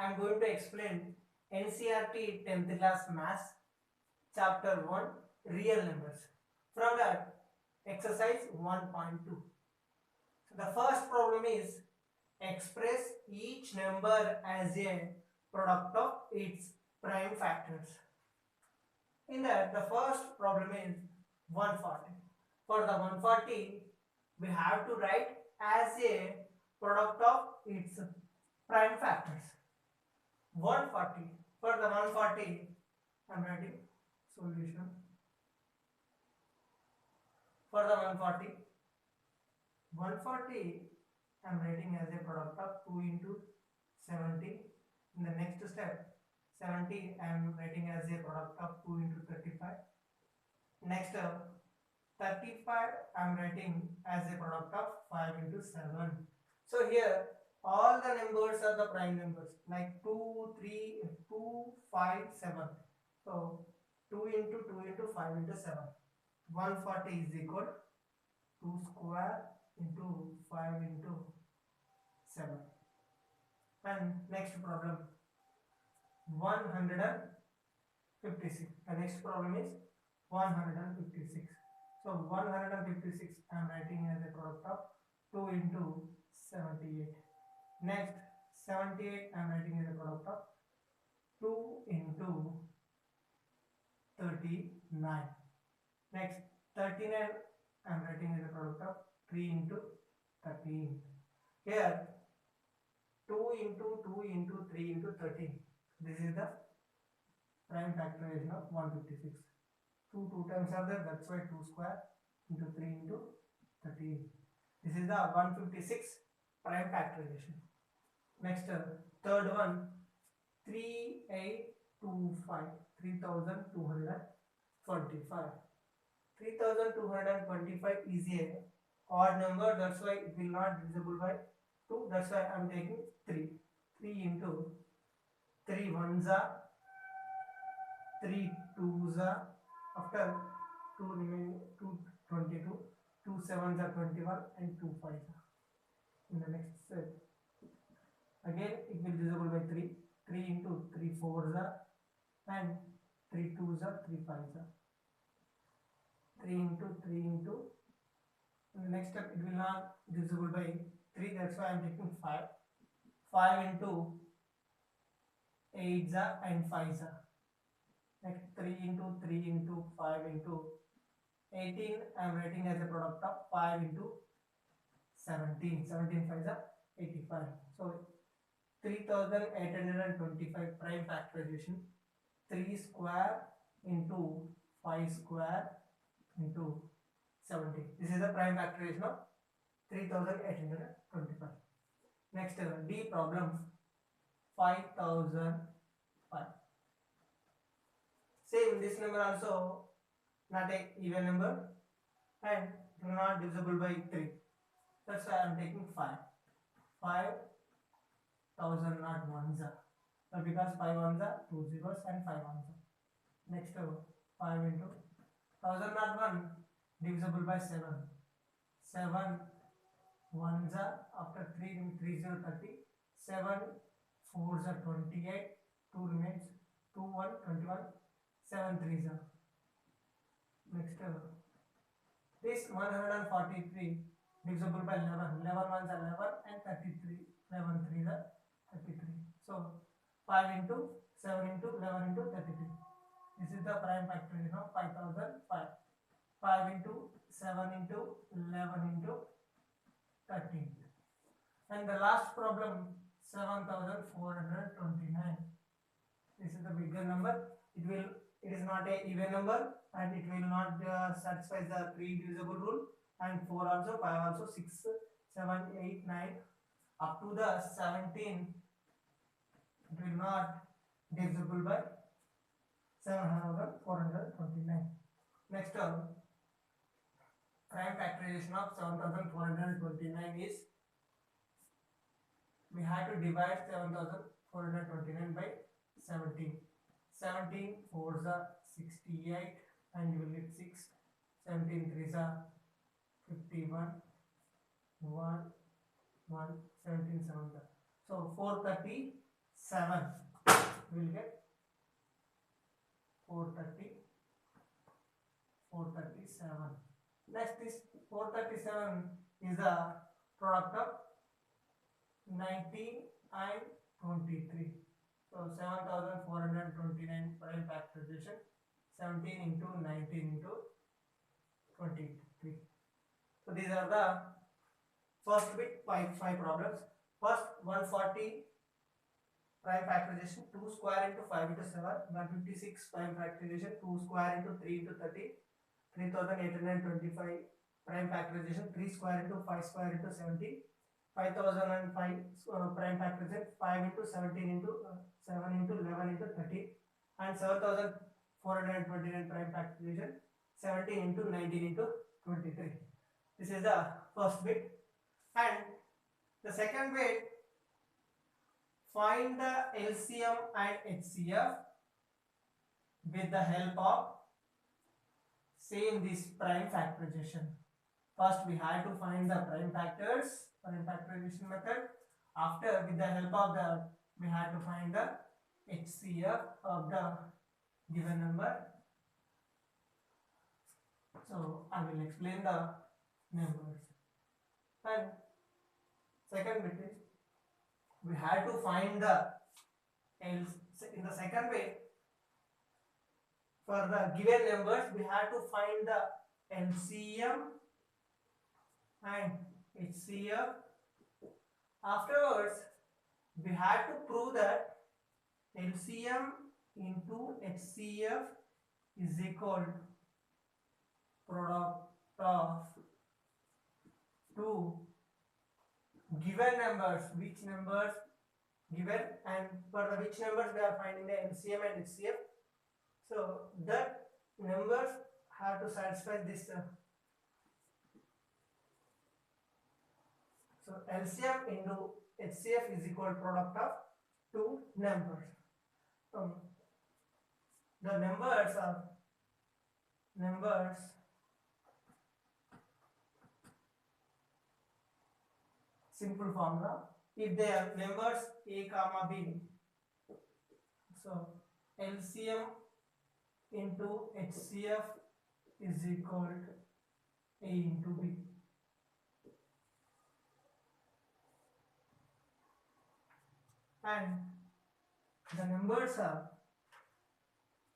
I am going to explain NCERT 10th class Maths Chapter 1 Real Numbers. From that, exercise 1.2. So the first problem is express each number as a product of its prime factors. In that, the first problem is 140. For the 140, we have to write as a product of its prime factors. 140. For the 140, I am writing solution. For the 140, I am writing as a product of 2 into 70. In the next step, 70 I am writing as a product of 2 into 35. Next, 35 I am writing as a product of 5 into 7. So here all the numbers are the prime numbers like 2, 3, 2, 5, 7. So 2 into 2 into 5 into 7. 140 is equal 2 square into 5 into 7. And next problem 156. The next problem is 156. So 156 I am writing as a product of 2 into 78. Next 78 I am writing as a product of 2 into 39. Next 39 I am writing as a product of 3 into 13. Here 2 into 2 into 3 into 13. This is the prime factorization of 156. 2 times are there, that's why 2 square into 3 into 13. This is the 156 prime factorization. Next, third one 3825. 3225. 3225 is a odd number, that's why it will not divisible by 2. That's why I am taking 3. 3 into 3 ones are 3 twos are, after 2 remaining 2 22, 2 sevens are 21 and 2 fives are. In the next set, again it will divisible by 3. 3 into 3 fours are and 3 twos are 3 fives are. 3 into 3 into, in the next step it will not divisible by 3, that's why I am taking 5. 5 into 8s are and 5s are. Next 3 into 3 into 5 into 18 I am writing as a product of 5 into 17. 17 5s are 85. So 3825 prime factorization. 3 square into 5 square into 17. This is the prime factorization of 3825. Next D problem 5005. Same, this number also not a even number and not divisible by 3. That's why I am taking 5. 5000 not ones are. So because 5 ones are 2 zeros and 5 ones are. Next 5 into 1000 not 1 divisible by 7. 7 ones are, after 3 3 0 30. 7 fours are 28. 2 remains 2 1 21. 7 threes are. Next this 143 divisible by 11. 11 ones are 11 and 33. 11 threes are 33. So 5 into 7 into 11 into 33. This is the prime factorization of 5005. 5 into 7 into 11 into 13. And the last problem 7429. This is the bigger number. It is not a even number and it will not satisfy the 3 divisible rule, and 4 also, 5 also, 6 7 8 9 up to the 17 it will not divisible by 7429. Next term, prime factorization of 7429 is, we have to divide 7429 by 17. 17 fours are 68 and you will get 6. 17 threes are 51. 1 1 17 7. So 430 7, we will get 430, 437. Next, this 437 is the product of 19 and 23. So 7429 prime factorization, 17 into 19 into 23. So these are the first bit, five problems. First, 140 prime factorization, 2 square into 5 into 7, 156 prime factorization, 2 square into 3 into 30, 3825 prime factorization, 3 square into 5 square into 70, 5005 prime factorization, 5 into 17 into 7 into 11 into 30, and 7429 prime factorization, 17 into 19 into 23. This is the first bit. And the second bit, find the LCM and HCF with the help of same this prime factorization. First we had to find the prime factors, prime factorization method. After, with the help of that, we had to find the HCF of the given number. So I will explain the numbers. And second bit is, we had to find the in the second bit, for the given numbers we had to find the LCM and HCF. Afterwards, we had to prove that LCM into HCF is equal to product of two given numbers, which numbers given, and for the which numbers we are finding the LCM and HCF. So that numbers have to satisfy this. So LCM into HCF is equal to product of two numbers. The numbers are simple formula. If they are numbers a comma b, so LCM into HCF is equal to a into b. And the numbers are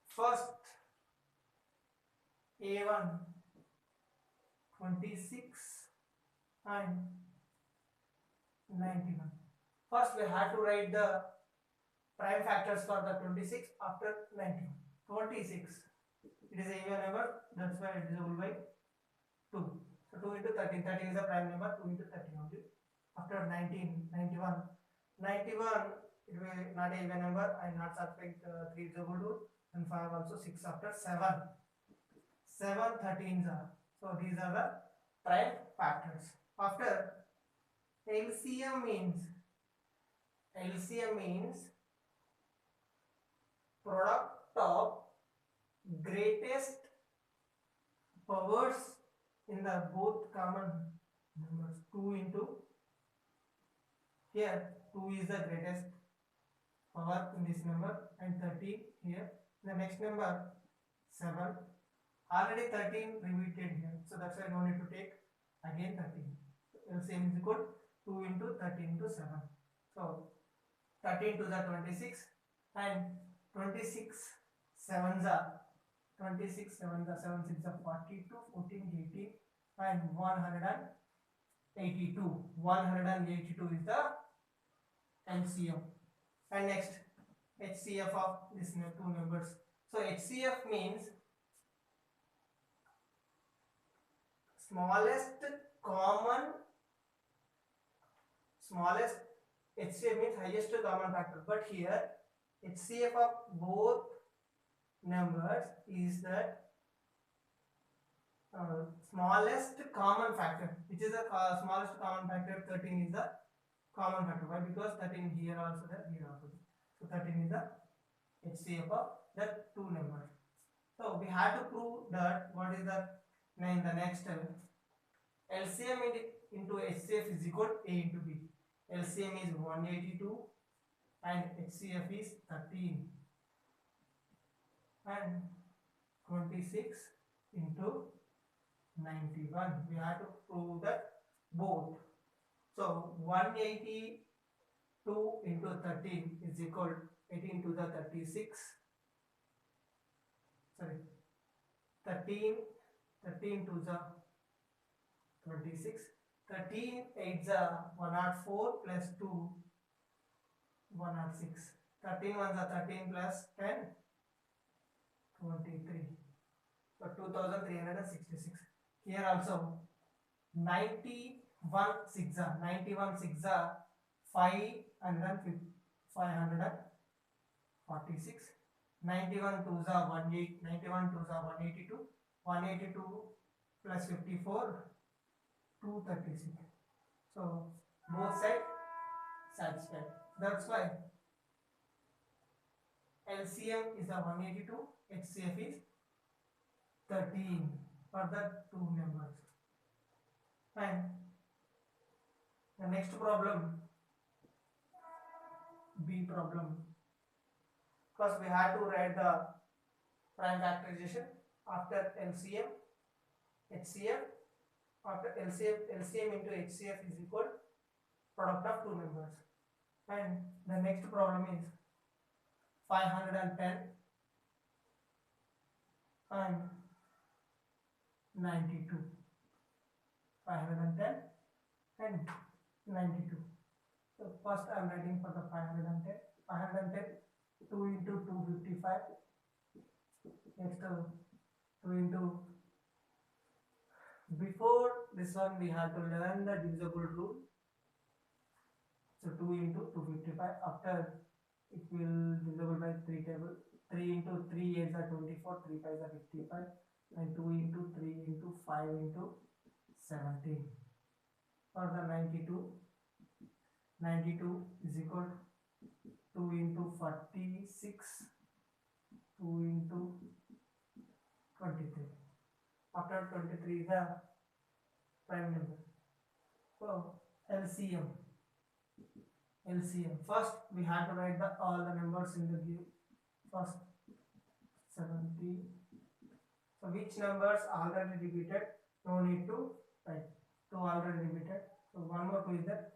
first A1 26 and 91. First we have to write the prime factors for the 26 after 91. 26, it is a even number, that's why it is divisible by 2. So 2 into 13, 13 is a prime number, 2 into 13 only. After 19, 91, 91 it will be not a even number, I not subtract 3 divisible to, and 5 also, 6 after 7. 7 13s are. So these are the prime factors. After, LCM means product of greatest powers in the both common numbers. 2 into, here 2 is the greatest power in this number, and 13 here. The next number 7, already 13 repeated here, so that's why no need to take again 13. LCM is equal 2 into 13 into 7. So 13 to the 26, and 26 7s are 26 7s are 7 6 are 42, 14 18, and 182. 182 is the LCM. And next, HCF of these two numbers. So HCF means HCF means highest common factor, but here HCF of both numbers is that smallest common factor. Which is the smallest common factor? 13 is the common factor. Why? Because 13 here also there, here also there. So 13 is the HCF of the two numbers. So we have to prove that what is the next LCM into HCF is equal to A into B. LCM is 182 and HCF is 13 and 26 into 91. We have to prove that both. So 182 into 13 is equal 18 to the 36. Sorry, 13 to the 26. 13 8 the 104 plus 2 106. 13 1 the 13 plus 10 23. So 2366. Here also 91 6 546. 91 2 91 2 182. 182 plus 54 236. So both sides satisfied. That's why LCM is a 182, HCF is 13 for the two numbers. And the next problem, B problem. First we have to write the prime factorization after LCM, HCF. After LCM into HCF is equal product of two numbers. And the next problem is 510 and 92. 510 and 92. So first I am writing for the 510. 510 2 into 255. Next 2 into, before this one we have to learn the divisible rule. So 2 into 255. After it will divisible by 3 table. 3 into 3 is 24, 3 5 is 55, and 2 into 3 into 5 into 17. For the 92 is equal to 2 into 46, 2 into 23. After 23 is the prime number. So LCM. First we have to write all the numbers in the view. First 70. So which numbers already repeated? No need to write. 2 already repeated. So one more 2 is there.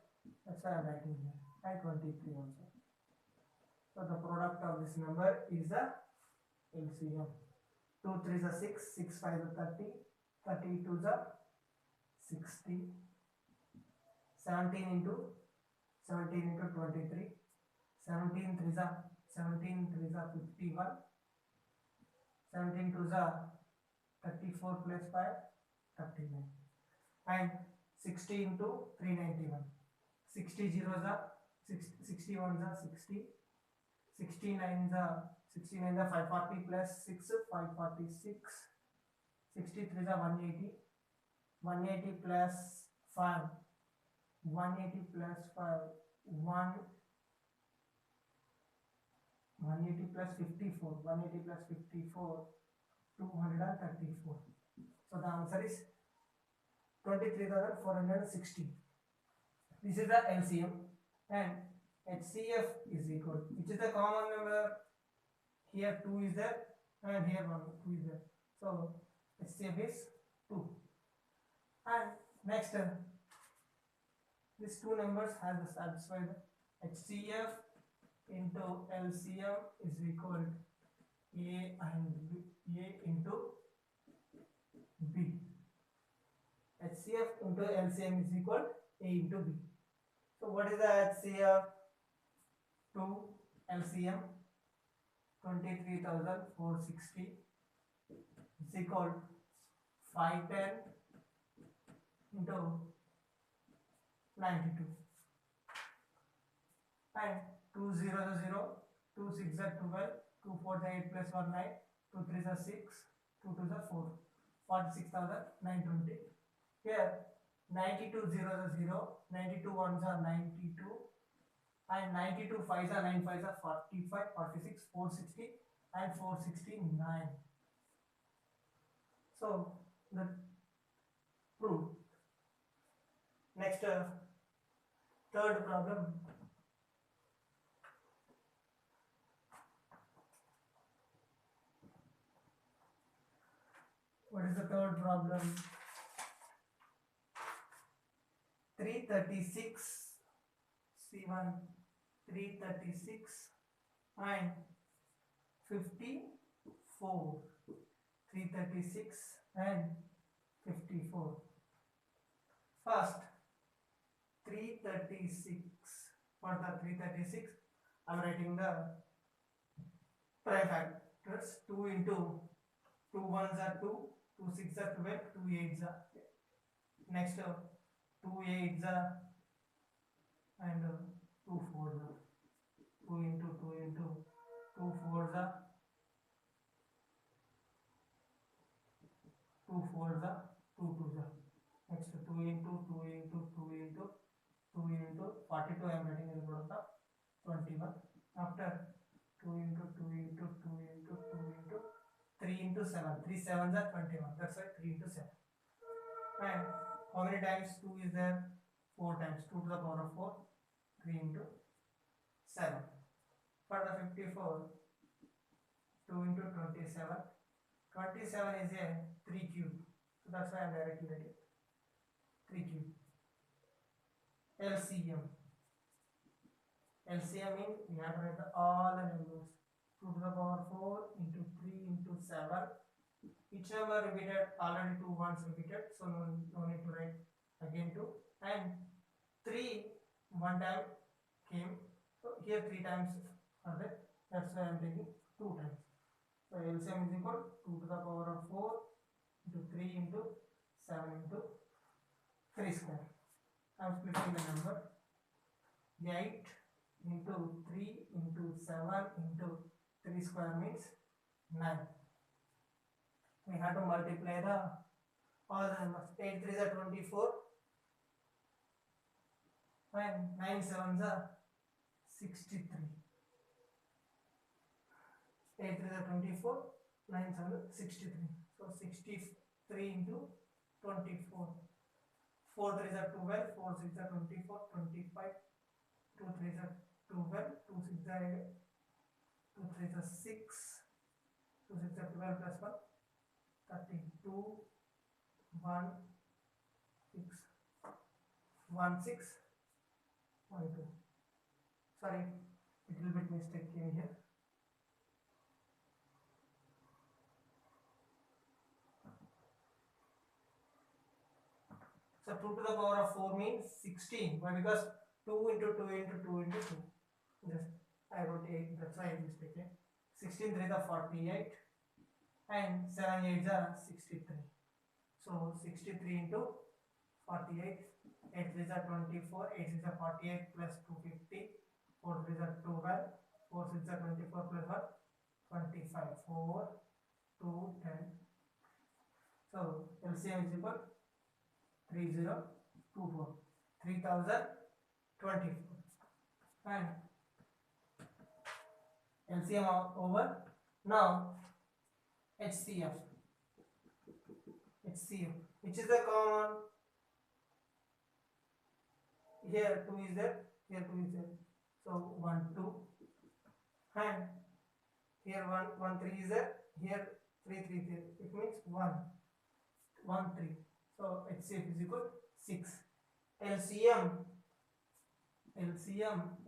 That's why I am writing here. And 23 also. So the product of this number is the LCM. 2 3 is a 6, 6 5 is 30, 32 is a 60, 17 into 23, 17 3 is a 51, 17 2 is a 34 plus 5, 39, and 60 into 391, 60 0 is a 61 is a 60, 69 is a 540 plus 6, 546, 63 is a 180, 180 plus 5, 180 plus 5, 180 plus 54, 180 plus 54, 234. So the answer is 23,460. This is the LCM, and HCF is equal, which is the common number. Here 2 is there and here 2 is there. So HCF is 2. And next, these two numbers has satisfied. HCF into LCM is equal A and B, A into B. HCF into LCM is equal A into B. So what is the HCF to LCM? 23,460 is equal 510 into 92, and 2 0 0, 2 6 12, 2 4 8 plus 1 9, 2 3 6, 2 2 4, 46,920. Here 92 0 0, 92 1s are 92, and 92 5s are 9 5s are 45, 46, 460 and 469. So the proof. Next, third problem. third problem. 336 C1, 336 and 54. 336 and 54. First 336. For the 336, I am writing the prime factors. 2 into 2 ones are 2, 2 6 are 12, 2 8s are. Next 2 8s are and 2 4s are. 2 into 2 into 2 4s are. 2 4s are, 2 2s are. Next 2 into 2 into 2 into 2 into 42. I am writing in front of 21. After 2 into 2 into 2 into 2 into 3 into 7. 3 7s are 21. That's why 3 into 7. And how many times 2 is there? 4 times. 2 to the power of 4. 3 into 7. For the 54, 2 into 27. 27 is a 3 cube. So that's why I am directly writing 3 cube. LCM. LCM means we have to write all the numbers. 2 to the power 4 into 3 into 7. Each number repeated, already 2 once repeated, so no need to write again 2. And 3 one time came, so here 3 times are there. That's why I am taking 2 times. So LCM is equal to 2 to the power of 4 into 3 into 7 into 3 square. I am splitting the number. 8 into 3 into 7 into 3 square means 9. We have to multiply the all the numbers. 8 3s are 24 and 9 7s are 63. 8 3s are 24, 9 7 are 63. So 63 into 24. 4 3s are 12, 4 6 are 24, 25. 2 3s are 12, 2 6 are 8, 2 3s are 6, 2 6 are 12 plus 1, 32, 1 6, 1 6, 1 2. Sorry, little bit mistake came here. So 2 to the power of 4 means 16. Why? Because 2 into 2 into 2 into 2. Just I wrote 8. That's why I mistaken. 16 3 is 48 and 7 8 is 63. So 63 into 48. 8 3 is 24. 8 6 is 48 plus 250. 4 3 is 12. 4 6 is 24 plus 1 25. 4 2 10. So LCM is equal 3024. 3024. And LCM over. Now HCF. HCF, which is the common? Here 2 is there, here 2 is there. So 1 2. And here 1 3 is there, here 3 3 there. It means 1 1 3. So HCF is equal 6. LCM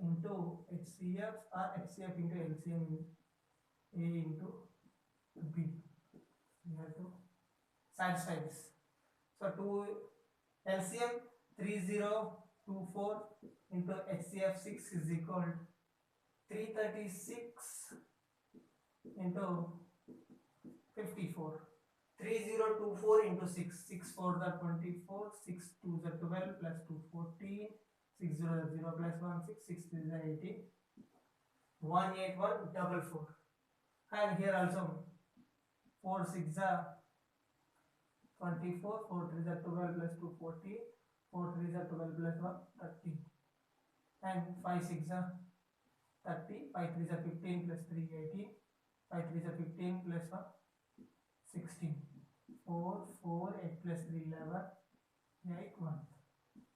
into HCF or HCF into LCM A into B. You have to satisfy this. So 2 LCM 3024 into HCF 6 is equal to 336 into 54. 3024 into 6. 6 4 are 24. 6 2 are 12 plus 2 14. 6 0 are 0 plus 1 6. 6 3 is 18. 18144. And here also 4 6 are 24. 4 3 are 12 plus 2 14. 4 3 are 12 plus 1 30. And 5 6 are 30. 5 3 are 15 plus 3 18. 5 3 are 15 plus 1 16. 4 4 8 plus 3 11. 8 1.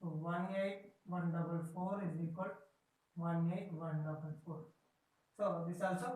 So 18144 is equal to 18144. So this also